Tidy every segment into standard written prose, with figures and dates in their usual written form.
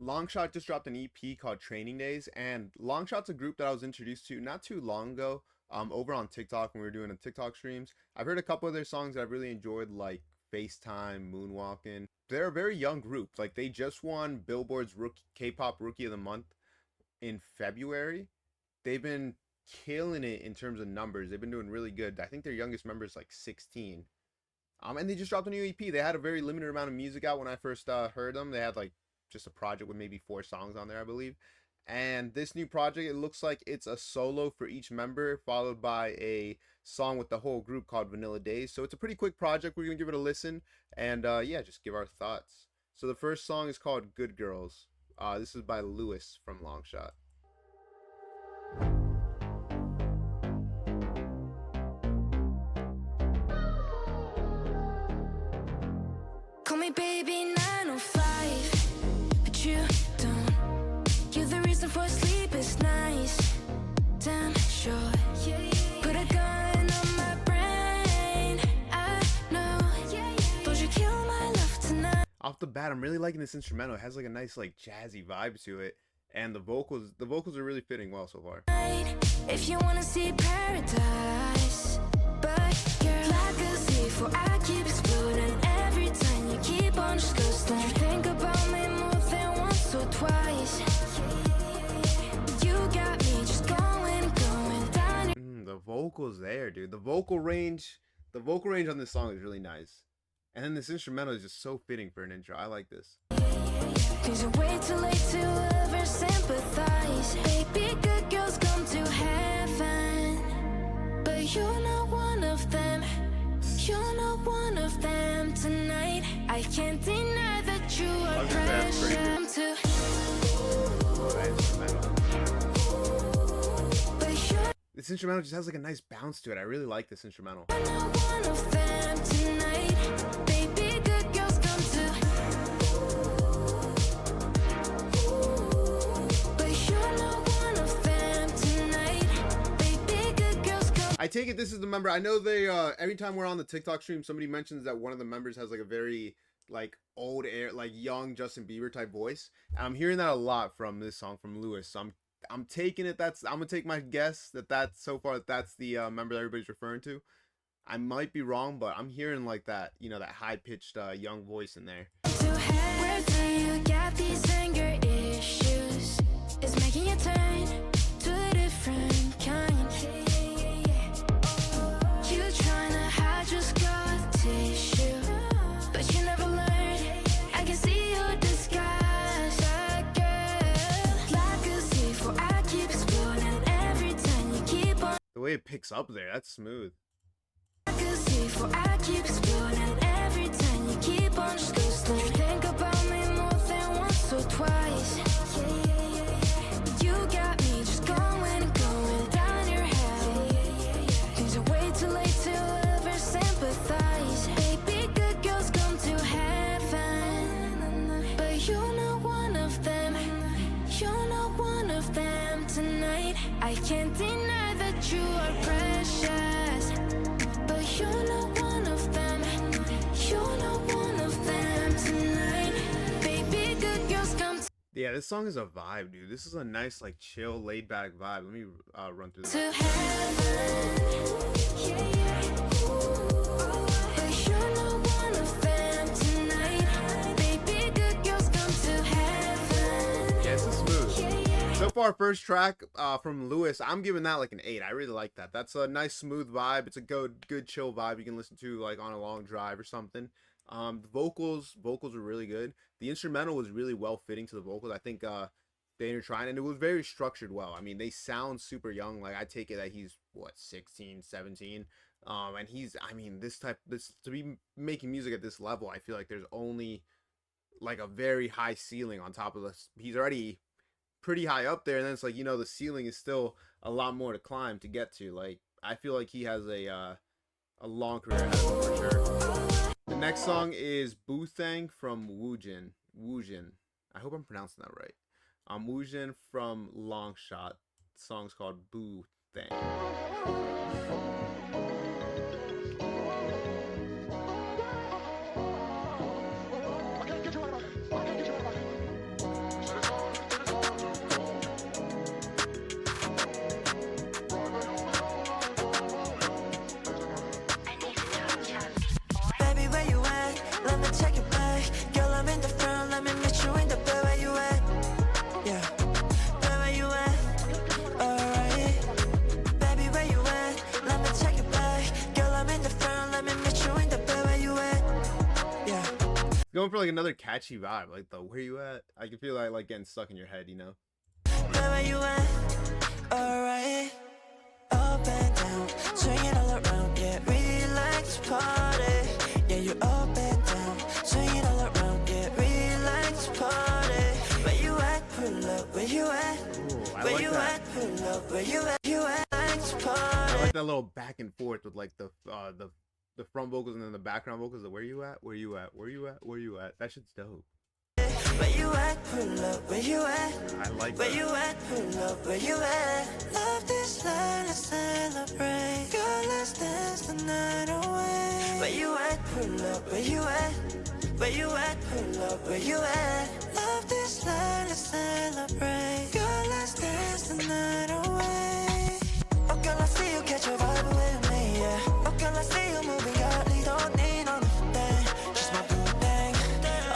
Longshot just dropped an EP called Training Days, and Longshot's a group that I was introduced to not too long ago, over on TikTok when we were doing the TikTok streams. I've heard a couple of their songs that I've really enjoyed, like FaceTime, Moonwalking. They're a very young group. Like they just won Billboard's K-pop Rookie of the Month in February. They've been killing it in terms of numbers. They've been doing really good. I think their youngest member is like 16. And they just dropped a new EP. They had a very limited amount of music out when I first heard them. They had like just a project with maybe 4 songs on there, I believe. And this new project, it looks like it's a solo for each member, followed by a song with the whole group called Vanilla Days. So it's a pretty quick project. We're gonna give it a listen, and yeah, just give our thoughts. So the first song is called Good Girls. This is by Lewis from Longshot. Call me baby 905, but you don't. You're the reason for sleepless nights. Damn sure. Put a gun on my brain. I know. Don't you kill my love tonight. Off the bat, I'm really liking this instrumental. It has like a nice like jazzy vibe to it, and the vocals are really fitting well so far. If you wanna see paradise, but you're like a thief, I keep exploding every time you keep on just ghost. Don't you think about me more than once or twice? You got me just going down. The vocals there, dude. The vocal range on this song is really nice, and then this instrumental is just so fitting for an intro. I like this. Things are way too late to ever sympathize. Baby, good girls come to heaven, but you're not one of them. You're not one of them tonight. I can't deny that you are precious too. This instrumental just has like a nice bounce to it. I really like this instrumental. You're not one of them tonight. Baby, good girls come to. I take it this is the member. I know they every time we're on the TikTok stream, somebody mentions that one of the members has like a very like old air, like young Justin Bieber type voice. And I'm hearing that a lot from this song from Lewis. So I'm taking it. I'm gonna take my guess that's so far that's the member that everybody's referring to. I might be wrong, but I'm hearing like that, you know, that high pitched young voice in there. Where do you get these anger issues? It's making you turn to a different kind. You trying to hide your scar tissue, but you never learned. I can see your disguise, girl. Like a thief, I keep exploding every time you keep on. The way it picks up there, that's smooth. Like a thief, I keep exploding every time you keep on just ghosting. You think about me more than once or twice. You got me just going down your head. Things are way too late to ever sympathize. Baby, good girls come to heaven, but you're not one of them. You're not one of them tonight. I can't deny that you are precious, but you're not one of them. You're not one of them tonight. Baby, good girls come to. Yeah, this song is a vibe, dude. This is a nice like chill, laid back vibe. Let me run through this. To heaven, but you're not one of them tonight. Baby, good girls come to heaven. Yeah, this is smooth. So far, first track from Lewis, I'm giving that like an 8. I really like that. That's a nice smooth vibe. It's a good chill vibe you can listen to like on a long drive or something. The vocals were really good. The instrumental was really well fitting to the vocals. I think they intertwined, and it was very structured well. I mean, they sound super young. Like I take it that he's what 16, 17. And he's, I mean, this to be making music at this level, I feel like there's only like a very high ceiling on top of this. He's already pretty high up there, and then it's like, you know, the ceiling is still a lot more to climb to get to. Like I feel like he has a long career ahead of him for sure. The next song is Buang from Woojin. I hope I'm pronouncing that right. Woojin from Longshot. The song's called Buang. going for like another catchy vibe, like the where you at. I can feel like getting stuck in your head, you know. Where you at? Alright, up and down, swing it all around, yeah, relax, party. Yeah, you up and down, swing it all around, yeah, relax, party. Where you at? Pull up, where you at? Ooh, Where you at? Pull up, where you at? You at? Relax, party. I like that little back and forth with like the front vocals and then the background vocals. The where you at? Where you at? Where you at? Where you at? That shit's dope. Where you at? Pull up, where you at? I like Where that. you at? Pull up, where you at? Love this life, let's celebrate. Girl, let's dance the night away. Where you at? Pull up, where you at? Where you at? Pull up, where you at? Love this life, let's celebrate. Girl, let's dance the night away. Oh, girl, I see you catch a vibe with me, yeah. Oh, girl, I see you moving, girl, you don't need no thing. Just my boo thing.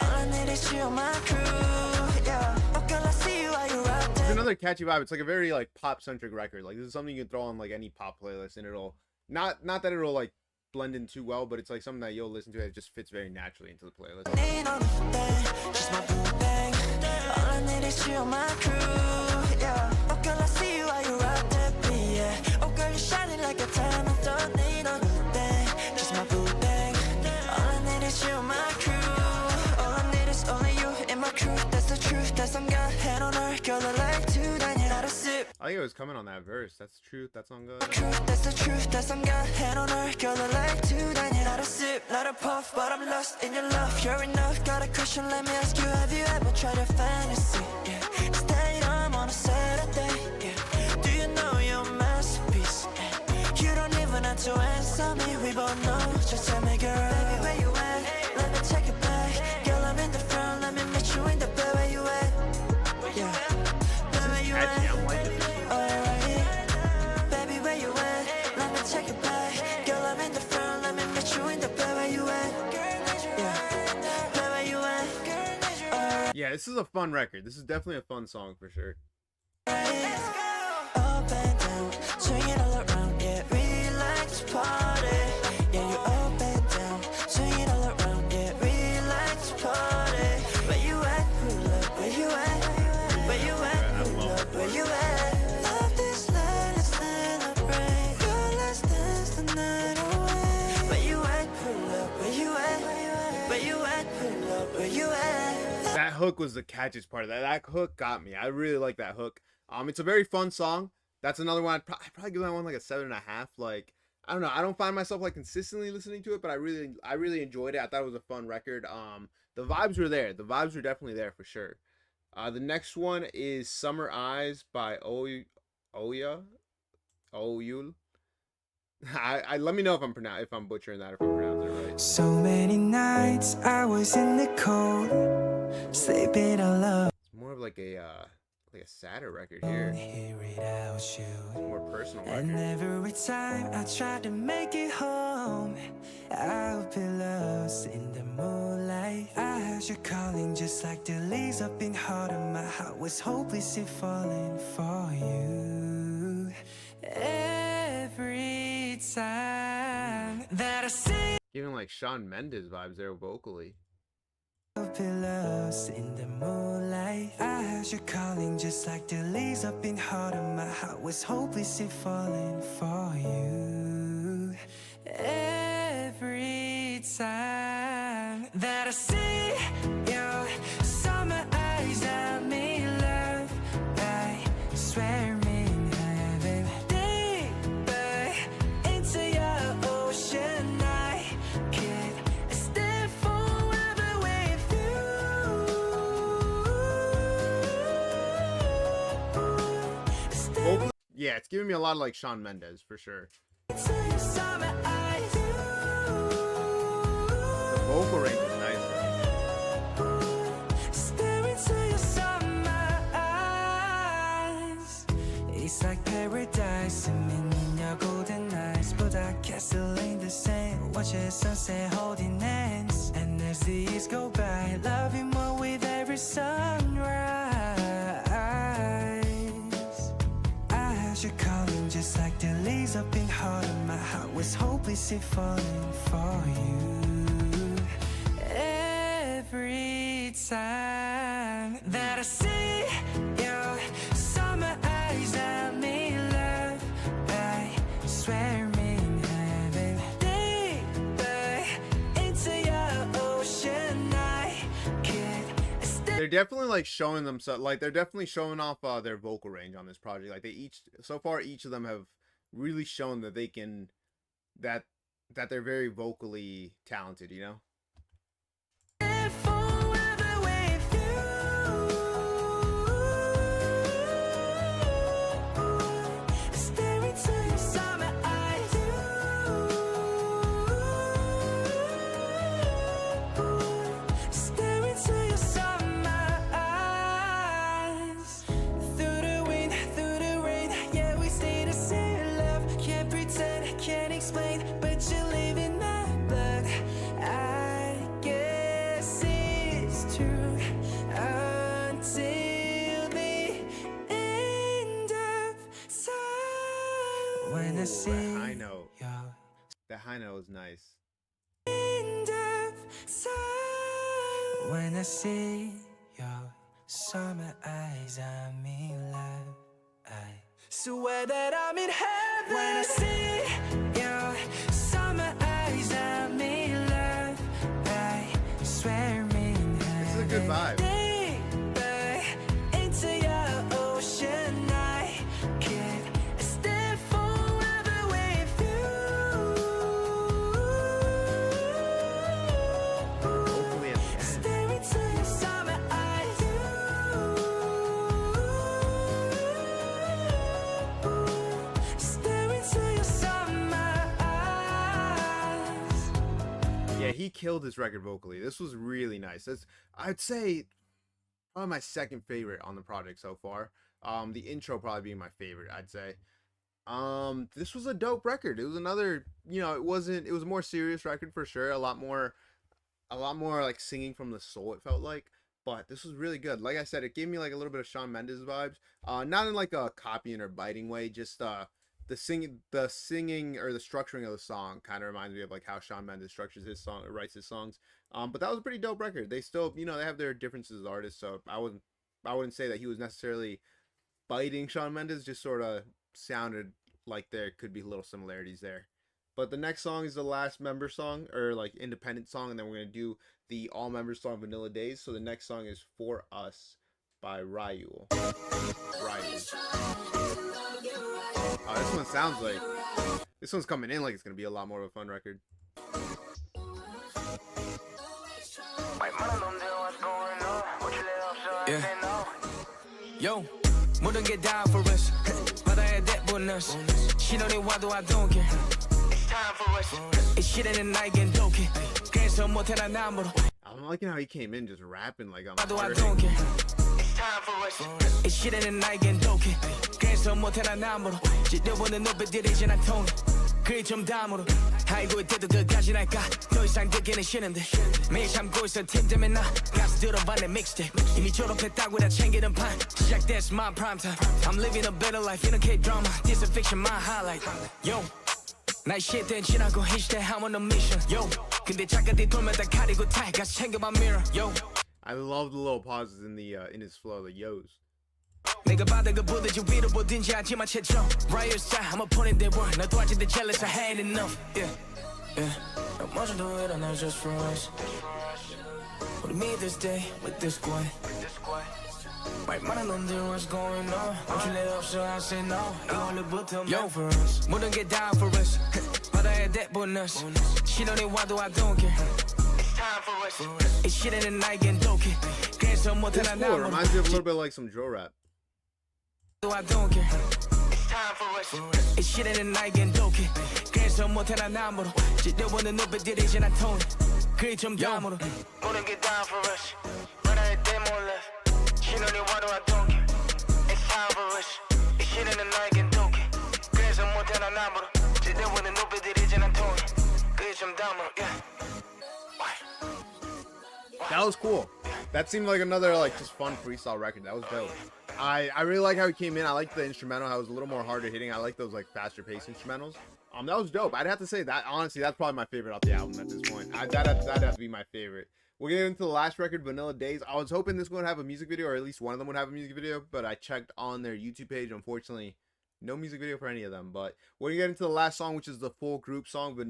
All I need is you on my crew, yeah. Oh, girl, I see you while you rock It's another catchy vibe. It's like a very like pop centric record. Like this is something you can throw on like any pop playlist, and it'll not that it'll like blend in too well, but it's like something that you'll listen to. It just fits very naturally into the playlist. need on the thing, just my boo thing. All I need is you on my crew, yeah. Oh, girl, I see you while you rock that beat, yeah. Oh, girl, you shining like a diamond, don't need on the thing, just my boo thing. All I need is you on my crew. All I need is only you in my crew. That's the truth, that's I'm got head on earth. Girl, I like to dine, you not a sip. I think it was coming on that verse. That's the truth. That's on good. That's the truth, that's I'm got head on earth. Girl, I like to dine, you not a sip, not a puff, but I'm lost in your love. You're enough, got a question, let me ask you, have you ever tried a fantasy? Yeah, stay home on a Saturday, yeah. Do you know you're a masterpiece? Yeah. You don't even have to answer me, we both know, just tell me, girl, baby, where you at? Let me take it back, girl, I'm in the front, let me meet you in the bed, where you at? Yeah, baby, where you Catchy. at? I'm liking it. Alright, baby, where you at? Let me take it back, girl, I'm in the front, let me meet you in the bed, where you at? Yeah, bed, where you at? Alright. Yeah, this is a fun record. This is definitely a fun song for sure. Up and down, swing it all around, yeah, relax, party. Yeah, you up and down, swing it all around, yeah, relax, party. Where you at? Pull up, where you at? Where you at? Pull up, where you at? Love this life, let's celebrate. Girl, let's dance the night away. Where you at? Pull up, where you at? Where you at? Pull up, where you at? That hook was the catchiest part of that. That hook got me. I really like that hook. It's a very fun song. That's another one. I'd probably give that one like a 7.5. Like, I don't know. I don't find myself like consistently listening to it, but I really enjoyed it. I thought it was a fun record. The vibes were there. The vibes were definitely there for sure. The next one is Summer Eyes by Oyul. I let me know if I'm butchering that or if I'm pronouncing it right. So many nights I was in the cold, sleeping alone. It's more of like a sadder record here. Hear it out you. More personal And record. every time I try to make it home, I'll be lost in the moonlight. I heard you calling just like the leaves up in autumn. My heart was hopelessly falling for you. Every time that I see Giving like Shawn Mendes vibes there vocally. I'll be lost in the moonlight. I heard you calling just like the leaves up in autumn. My heart was hopelessly falling for you. Every time that I see your summer eyes, I'm in love. I swear in heaven, deeper into your ocean. I could stay forever with you. Vocally, yeah, it's giving me a lot of like Shawn Mendes for sure. Into your summer eyes. The vocal range is nice though. Stare into your summer eyes. It's like paradise. I'm in your golden eyes, but I castle in the sand. Watch the sunset holding hands, and as the years go by, loving more with every sunrise. I heard you calling just like the leaves up in autumn. My heart was hopelessly falling for you. Every time that I see your summer eyes, I'm in love. I swear I'm in heaven. Deeper into your ocean, I could stay. They're definitely like showing themselves, like they're definitely showing off their vocal range on this project. Like they each, so far, each of them have really shown that they can, that they're very vocally talented, you know? Forever with you. Stare into your summer eyes. Stare into your summer eyes. Through the wind, through the rain, yeah, we stay the same. Love can't pretend, can't explain, but you live in my blood. I guess it's true until the end of time. When I Ooh, see that high note. your That high note is nice. end of time. When I see your summer eyes, I'm in love. I swear that I'm in heaven. When I see your summer eyes, I'm in love. I swear I'm in heaven. This is a good vibe. Deeper into your ocean, I could stay forever with you. Hopefully at the end. Stare into your summer eyes. Stare into your summer eyes. Yeah, he killed this record vocally. This was really nice. That's, I'd say, probably my second favorite on the project so far. The intro probably being my favorite, I'd say. This was a dope record. It was another, you know, it was a more serious record for sure. A lot more like singing from the soul, it felt like. But this was really good. Like I said, it gave me like a little bit of Shawn Mendes vibes. Not in like a copying or biting way, just the singing or the structuring of the song kind of reminds me of like how Shawn Mendes structures his song or writes his songs. But that was a pretty dope record. They still, you know, they have their differences as artists, so I wouldn't say that he was necessarily biting Shawn Mendes, just sort of sounded like there could be little similarities there. But the next song is the last member song, or like independent song, and then we're gonna do the all member song, Vanilla Days. So the next song is For Us by Ryu. Oh, this one sounds like, this one's coming in like it's gonna be a lot more of a fun record. Yeah. Yo, 모든 게 down for us. 바다의 대본us. 신혼이 와도 I don't care. It's time for us. 이 시대는 나에겐 독해. 그래서 못해 난 아무로. I'm liking how he came in just rapping like I'm 와도 I don't care. It's time for us. 이 시대는 나에겐 독해. 그래서 못해 난 아무로. 지려보는 눈빛들이 이제 난 통해. 그리 좀 다음으로. 알고 있대도 끝까지 날까. 더 이상 듣기는 싫은데. 매일 참고 있어 팀 때문에 나. 가서 들어봐 내 믹스테이프. 이미 졸업했다고 다 챙기는 판. 시작됐어 my prime time. I'm living a better life in a K-drama. This a fiction my highlight. Yo. 나의 시대는 지나고 이 시대 I'm on a mission. Yo. 근데 작가들이 돌면 다 가리고 타. 가서 챙겨봐 mirror. Yo. I love the little pauses in his flow, the yos. 내가 받은 그 부대지 위로 보든지 하지만 최초 Riot style I'ma put in the work 나도 아직도 jealous I had enough Yeah Yeah 너 먼저 do it not just for us 우리 meet this day with this squad 말 많은 놈들 what's going on 어쩔 없어 I say no 이걸로부터 Yo for us 모든 게 down for us 바다의 대본us 신혼이 와도 I don't care It's time for us 이 시대는 나에겐 독해 그래서 못해 It's 난 cool. It 아무로 reminds me of a little bit like some drill rap. I don't care. It's time for us. 이 시대는 나에겐 독해. 그래서 못해 난 아무로. 지려보는 눈빛들이 이제 난 통해. 그리 좀 다음으로. 모든 게 down for us. 바다에 대몰래. 신혼이 와도 I don't care. It's time for us. 이 시대는 나에겐 독해. 그래서 못해 난 아무로. 지려보는 눈빛들이 이제 난 통해. 그리 좀 다음으로. Yeah. That was cool. That seemed like another like just fun freestyle record. That was dope. I really like how he came in. I like the instrumental, how it was a little more harder hitting. I like those like faster paced instrumentals. That was dope. I'd have to say that honestly, that's probably my favorite off the album at this point. That'd have to be my favorite. We'll get into the last record, Vanilla Days. I was hoping this one would have a music video, or at least one of them would have a music video, but I checked on their YouTube page. Unfortunately, no music video for any of them. But we're gonna get into the last song, which is the full group song. But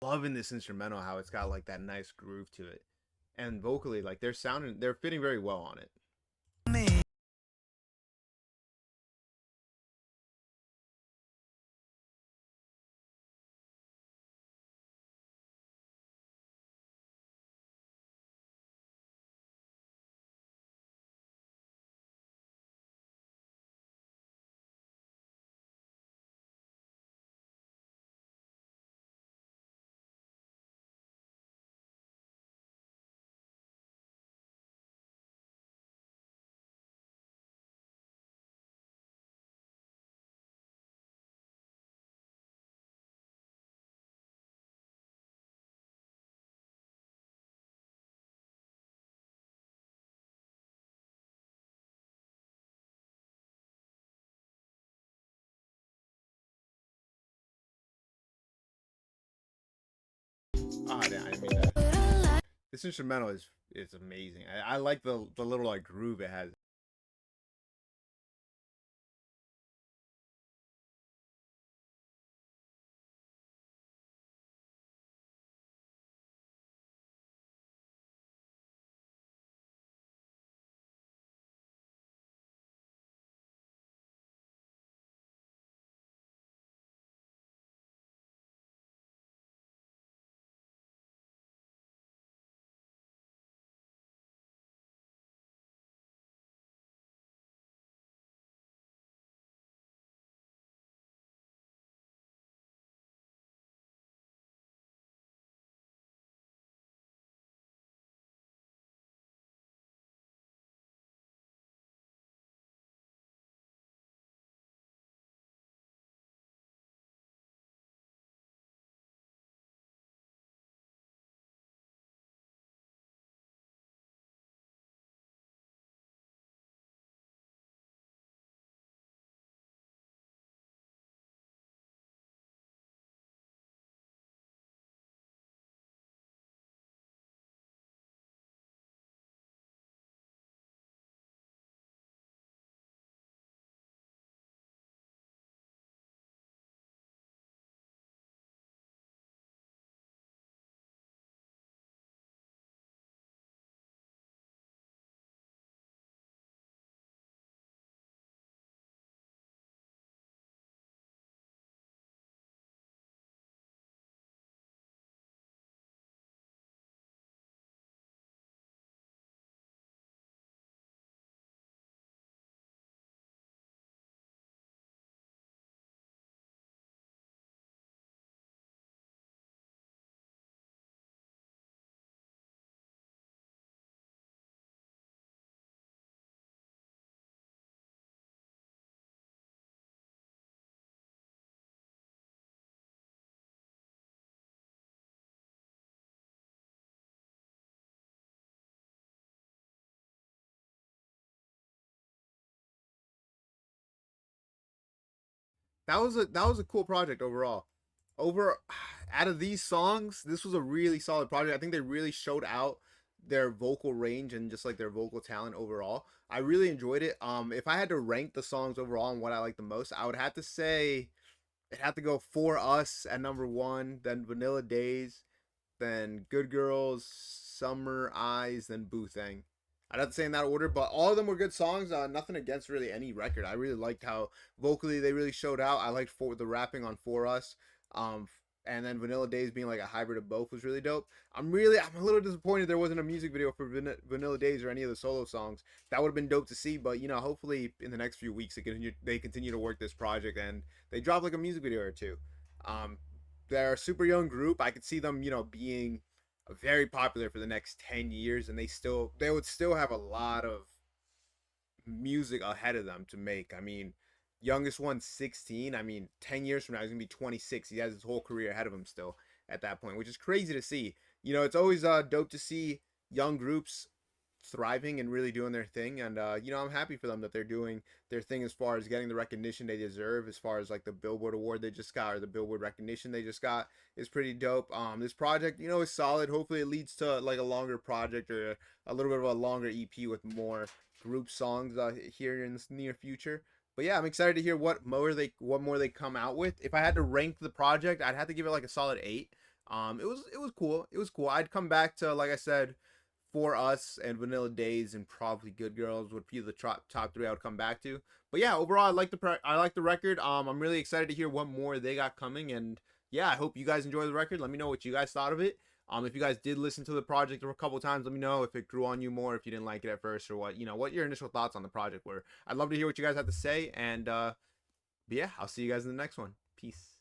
loving this instrumental, how it's got like that nice groove to it, and vocally, like they're fitting very well on it. Ah, I didn't mean that. This instrumental is amazing. I like the little like groove it has. That was a cool project overall. Over Out of these songs, this was a really solid project. I think they really showed out their vocal range and just like their vocal talent overall. I really enjoyed it. If I had to rank the songs overall and what I like the most, I would have to say it had to go For Us at number one, then Vanilla Days, then Good Girls, Summer Eyes, then Boo Thang. I'd have to say in that order, but all of them were good songs. Nothing against really any record. I really liked how vocally they really showed out. I liked for the rapping on For Us. Um, and then Vanilla Days being like a hybrid of both was really dope. I'm a little disappointed there wasn't a music video for Vanilla Days or any of the solo songs. That would have been dope to see, but hopefully in the next few weeks they continue to work this project and they drop like a music video or two. Um, they're a super young group. I could see them, being very popular for the next 10 years and they would still have a lot of music ahead of them to make. I mean, youngest one's 16. I mean, 10 years from now, he's gonna be 26. He has his whole career ahead of him still at that point, which is crazy to see. You know, it's always dope to see young groups thriving and really doing their thing. And you know, I'm happy for them that they're doing their thing as far as getting the recognition they deserve, as far as like the Billboard award they just got or the Billboard recognition they just got is pretty dope. This project, you know, is solid. Hopefully it leads to like a longer project or a little bit of a longer EP with more group songs here in the near future. But yeah, I'm excited to hear what more they come out with. If I had to rank the project, I'd have to give it like a solid 8. It was cool. It was cool. I'd come back to, like I said, For Us and Vanilla Days and probably Good Girls would be the top three I would come back to. But yeah, overall, I like the record. I'm really excited to hear what more they got coming, and yeah, I hope you guys enjoy the record. Let me know what you guys thought of it. If you guys did listen to the project a couple times, let me know if it grew on you more, if you didn't like it at first, or what your initial thoughts on the project were. I'd love to hear what you guys have to say, and but yeah, I'll see you guys in the next one. Peace.